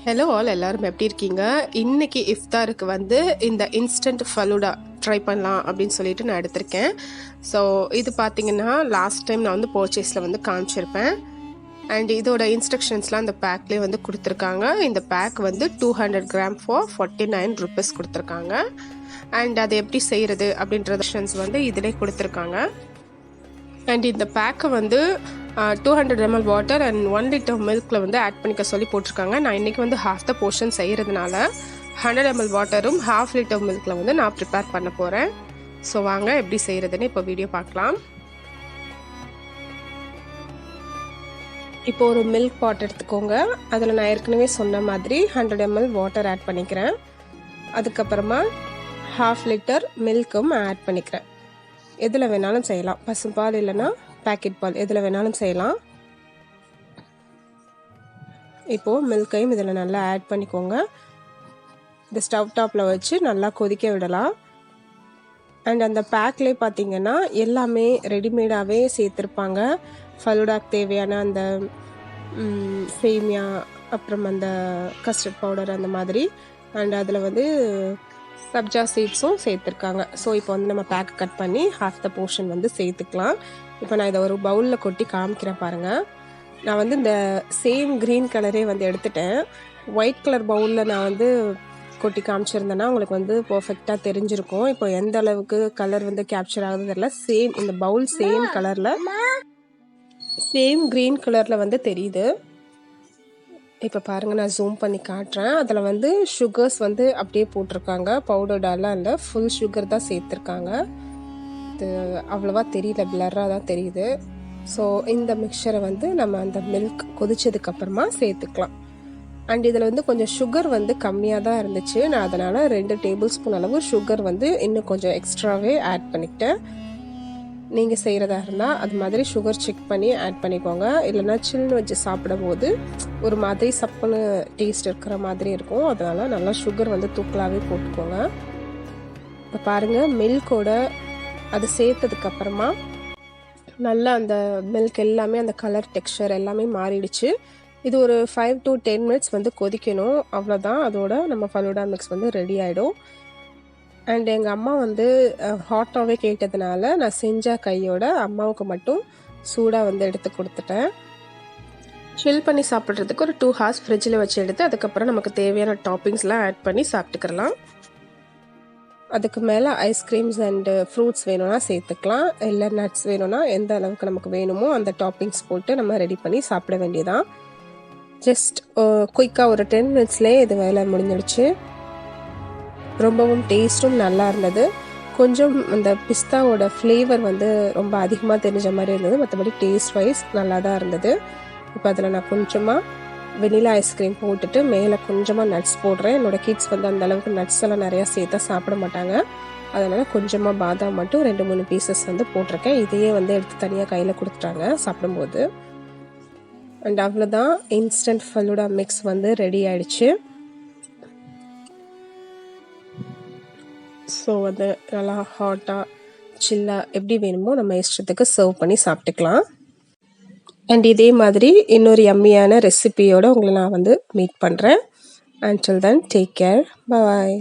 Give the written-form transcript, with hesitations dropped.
Hello all, எல்லாரும் எப்படி இருக்கீங்க? இன்னைக்கு இஃப்தாருக்கு வந்து இந்த இன்ஸ்டன்ட் ஃபலூடா ட்ரை பண்ணலாம் அப்படின்னு சொல்லிட்டு நான் எடுத்திருக்கேன். ஸோ இது பார்த்தீங்கன்னா லாஸ்ட் டைம் நான் வந்து பர்ச்சேஸில் வந்து காமிச்சிருப்பேன். அண்ட் இதோட இன்ஸ்ட்ரக்ஷன்ஸ்லாம் அந்த பேக்லேயே வந்து கொடுத்துருக்காங்க. இந்த பேக் வந்து 200 கிராம் ஃபார் 49 rupees கொடுத்துருக்காங்க. அண்ட் அதை எப்படி செய்கிறது அப்படின்ற வந்து இதிலே கொடுத்துருக்காங்க. அண்ட் இந்த பேக்கை வந்து 200 ml வாட்டர் அண்ட் 1 லிட்டர் மில்கில் வந்து ஆட் பண்ணிக்க சொல்லி போட்டிருக்காங்க. நான் இன்றைக்கி வந்து ஹாஃப் த போர்ஷன் செய்கிறதுனால 100 ml வாட்டரும் ½ லிட்டர் மில்கில் வந்து நான் ப்ரிப்பேர் பண்ண போகிறேன். ஸோ வாங்க எப்படி செய்கிறதுன்னு இப்போ வீடியோ பார்க்கலாம். இப்போ ஒரு மில்க் பாட் எடுத்துக்கோங்க. அதில் நான் ஏற்கனவே சொன்ன மாதிரி 100 ml வாட்டர் ஆட் பண்ணிக்கிறேன். அதுக்கப்புறமா ½ லிட்டர் மில்க்கும் ஆட் பண்ணிக்கிறேன். எதில் வேணாலும் செய்யலாம், பசும்பால் இல்லைன்னா பேக்கெட் பால், எதில் வேணாலும் செய்யலாம். இப்போது மில்கையும் இதில் நல்லா ஆட் பண்ணிக்கோங்க. இந்த ஸ்டவ் டாப்பில் வச்சு நல்லா கொதிக்க விடலாம். அண்ட் அந்த பேக்லேயே பார்த்தீங்கன்னா எல்லாமே ரெடிமேடாகவே சேர்த்துருப்பாங்க. ஃபலூடாக்கு தேவையான அந்த சேமியா, அப்புறம் அந்த கஸ்டர்ட் பவுடர் அந்த மாதிரி. அண்ட் அதில் வந்து சப்ஜா சீட்ஸும் சேர்த்துருக்காங்க. ஸோ இப்போ வந்து நம்ம பேக் கட் பண்ணி ஹாஃப் த போர்ஷன் வந்து சேர்த்துக்கலாம். இப்போ நான் இதை ஒரு பவுலில் கொட்டி காமிக்கிறேன் பாருங்கள். நான் வந்து இந்த சேம் க்ரீன் கலரே வந்து எடுத்துட்டேன். ஒயிட் கலர் பவுலில் நான் வந்து கொட்டி காமிச்சிருந்தேன்னா உங்களுக்கு வந்து பர்ஃபெக்டாக தெரிஞ்சிருக்கும். இப்போ எந்த அளவுக்கு கலர் வந்து கேப்சர் ஆகுது தெரியல. சேம் இந்த பவுல் சேம் கலரில், சேம் க்ரீன் கலரில் வந்து தெரியுது. இப்போ பாருங்கள், நான் ஜூம் பண்ணி காட்டுறேன். அதில் வந்து சுகர்ஸ் வந்து அப்படியே போட்டிருக்காங்க, பவுடர்டாலாம் இல்லை, ஃபுல் சுகர் தான் சேர்த்துருக்காங்க. இது அவ்வளோவா தெரியல, பிளராக தான் தெரியுது. ஸோ இந்த மிக்சரை வந்து நம்ம அந்த மில்க் கொதிச்சதுக்கப்புறமா சேர்த்துக்கலாம். அண்ட் இதில் வந்து கொஞ்சம் சுகர் வந்து கம்மியாக தான் இருந்துச்சு. நான் அதனால் 2 டேபிள் ஸ்பூன் அளவு சுகர் வந்து இன்னும் கொஞ்சம் எக்ஸ்ட்ராவே ஆட் பண்ணிக்கிட்டேன். நீங்கள் செய்கிறதா இருந்தால் அது மாதிரி சுகர் செக் பண்ணி ஆட் பண்ணிக்கோங்க. இல்லைனா சில்லுன்னு வச்சு சாப்பிடும் போது ஒரு மாதிரி சப்புன்னு டேஸ்ட் இருக்கிற மாதிரி இருக்கும். அதனால் நல்லா சுகர் வந்து தூக்கலாகவே போட்டுக்கோங்க. இப்போ பாருங்கள், மில்கோட அது சேர்த்ததுக்கப்புறமா நல்லா அந்த மில்க் எல்லாமே அந்த கலர் டெக்ஸ்சர் எல்லாமே மாறிடுச்சு. இது ஒரு 5 to 10 minutes வந்து கொதிக்கணும். அவ்வளோதான், அதோட நம்ம ஃபலூடா மிக்ஸ் வந்து ரெடி ஆகிடும். அண்ட் எங்கள் அம்மா வந்து ஹாட்டாகவே கேட்டதுனால நான் செஞ்ச கையோட அம்மாவுக்கு மட்டும் சூடாக வந்து எடுத்து கொடுத்துட்டேன். சில் பண்ணி சாப்பிட்றதுக்கு ஒரு 2 hours ஃப்ரிட்ஜில் வச்சு எடுத்து அதுக்கப்புறம் நமக்கு தேவையான டாப்பிங்ஸ்லாம் ஆட் பண்ணி சாப்பிட்டுக்கலாம். அதுக்கு மேலே ஐஸ்கிரீம்ஸ் அண்டு ஃப்ரூட்ஸ் வேணும்னா சேர்த்துக்கலாம். இல்லை நட்ஸ் வேணும்னா எந்த அளவுக்கு நமக்கு வேணுமோ அந்த டாப்பிங்ஸ் போட்டு நம்ம ரெடி பண்ணி சாப்பிட வேண்டியதான். ஜஸ்ட் குயிக்காக ஒரு 10 minutesலேயே இது வேலை முடிஞ்சிடுச்சு. ரொம்பவும் டேஸ்ட்டும் நல்லா இருந்தது. கொஞ்சம் அந்த பிஸ்தாவோட ஃப்ளேவர் வந்து ரொம்ப அதிகமாக தெரிஞ்ச மாதிரி இருந்தது. மற்றபடி டேஸ்ட் வைஸ் நல்லா தான் இருந்தது. இப்போ அதில் நான் கொஞ்சமாக வெனிலா ஐஸ்கிரீம் போட்டுட்டு மேலே கொஞ்சமாக நட்ஸ் போடுறேன். என்னோடய கிட்ஸ் வந்து அந்த அளவுக்கு நட்ஸ் எல்லாம் நிறையா சேர்த்தா சாப்பிட மாட்டாங்க. அதனால் கொஞ்சமாக பாதாம் மட்டும் 2-3 பீசஸ் வந்து போட்டிருக்கேன். இதையே வந்து எடுத்து தனியாக கையில் கொடுத்துட்டாங்க சாப்பிடும்போது. அண்ட் அவ்வளோதான், இன்ஸ்டன்ட் ஃபலூடா மிக்ஸ் வந்து ரெடி ஆயிடுச்சு. ஸோ வந்து நல்லா ஹாட்டாக சில்லாக எப்படி வேணுமோ நம்ம இஷ்டத்துக்கு சர்வ் பண்ணி சாப்பிட்டுக்கலாம். அண்ட் இதே மாதிரி இன்னொரு யம்மியான ரெசிபியோடு உங்களை நான் வந்து மீட் பண்ணுறேன். Until then, take care. Bye.